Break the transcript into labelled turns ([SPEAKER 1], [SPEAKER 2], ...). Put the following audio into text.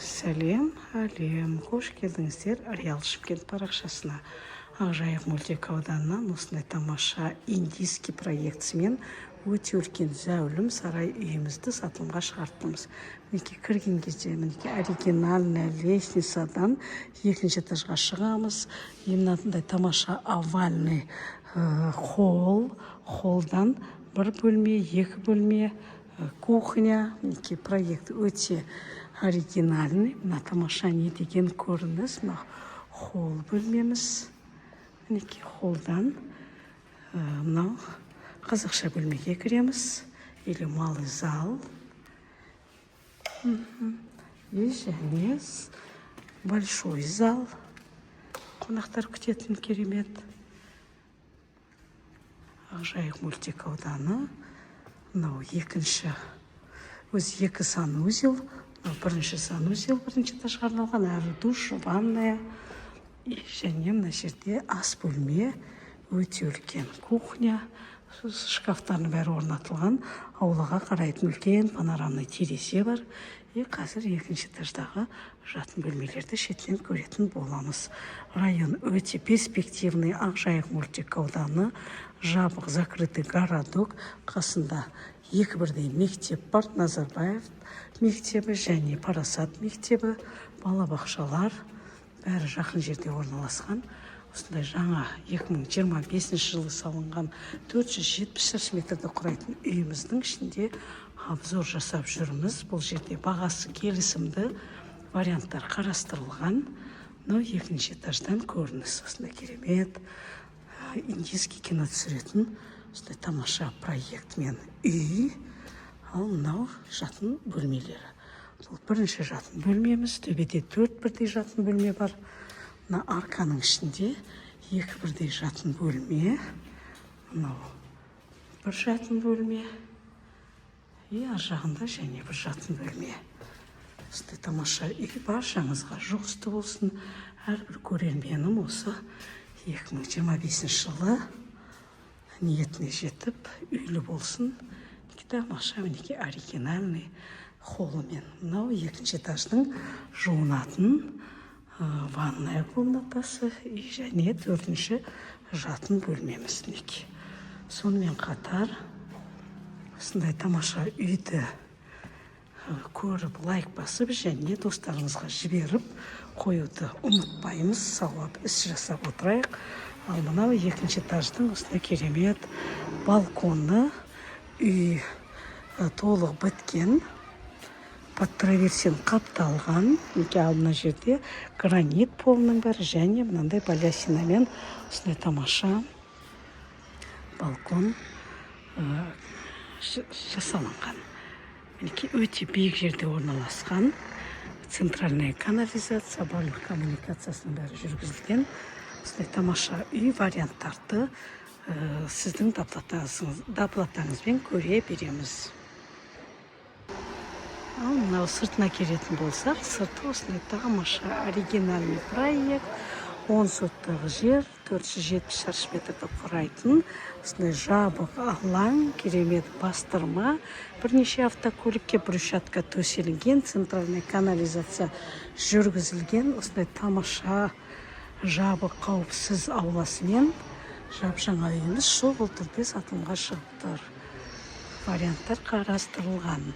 [SPEAKER 1] Сәлем, әлем, қош келдіңіздер Реал Шымкент парақшасына. Ақжайық мөлтек ауданынан осындай тамаша индийский проектісімен өте үлкен зәулім сарай үйімізді сатылымға шығарттымыз. Мінекей кірген кезде оригинальная лестницадан екінші этажға шығамыз. Мынандай тамаша овальный холлдан бір бөлме, екі бөлме, кухня. Мінекей проект өте оригинальный. Мына тамаша не деген көрініс. Мына холл бөлмеміз. Мінекей холлдан мынау қазақша бөлмеге кіреміз. Или малый зал. И және большой зал. Қонақтар күтетін керемет. Ақжайық мөлтек ауданы. Мынау екінші. Өзі екі санузел. Бірінші санузел бірінші этажға арналған. Әрі душ, ванная. Және мына жерде ас бөлме. Өте үлкен кухня. Шкафтардың бәрі орнатылған. Аулаға қарайтын үлкен панорамный терезе бар. Қазір екінші этаждағы жатын бөлмелерді шетінен көретін боламыз. Район өте перспективный. Ақжайық мөлтек ауданы. Жабық закрытый городок. Қасында екі бірдей мектеп бар. Назарбаев мектебі және Парасат мектебі. Балабақшалар бәрі жақын жерде орналасқан. Осындай жаңа 2025 жылы салынған 470 шаршы метрді құрайтын үйіміздің ішінде обзор жасап жүрміз. Бұл жерде бағасы келісімді варианттар қарастырылған. Екінші этаждан көрініс. Осындай керемет индийский кино түсіретін осындай тамаша проектмен үй. Ал мынау жатын бөлмелері. Бұл бірінші жатын бөлмеміз. Төбеде 4 бірдей жатын бөлме бар. Мына арканың ішінде екі бірдей жатын бөлме. Мынау бір жатын бөлме. Ар жағында және бір жатын бөлме. Осындай тамаша үй баршаңызға жұғысты болсын. Әрбір көрерменім осы 2025 жылы ниетіне жетіп үйлі болсын. Тамаша мінекей оригинальный холлымен. Мынау екінші этаждың жуынатын ванная комнатасы және 4-ші жатын бөлмеміз. Сонымен қатар осындай тамаша үйді көріп лайк басып және достарыңызға жіберіп қоюды ұмытпаймыз. Сауап іс жасап отырайық. Ал мынау екінші этаждың осындай керемет балконы үй толық біткен. Под траверсен қапталған. Ал мына жерде гранит полының бәрі және мынандай балясинамен осындай тамаша балкон жасалынған. Өте биік жерде орналасқан. Центральная канализация, барлық коммуникациясының бәрі жүргізілген. Осындай тамаша үй варианттарды сіздің доплатаңызбен көре береміз. Ал мынау сыртына келетін болсақ, сырты осындай тамаша оригинальный проект. 10 соттағы жер, 470 шаршы метрді құрайтын. Осындай жабық алаң, керемет бастырма. Бірнеше автокөлікке брусчатка төселген, центральный канализация жүргізілген. Осындай тамаша жабық қауіпсіз ауласымен жап-жаңа үйіміз шұғыл түрде сатылымға шығып тұр. Варианттар қарастырылған.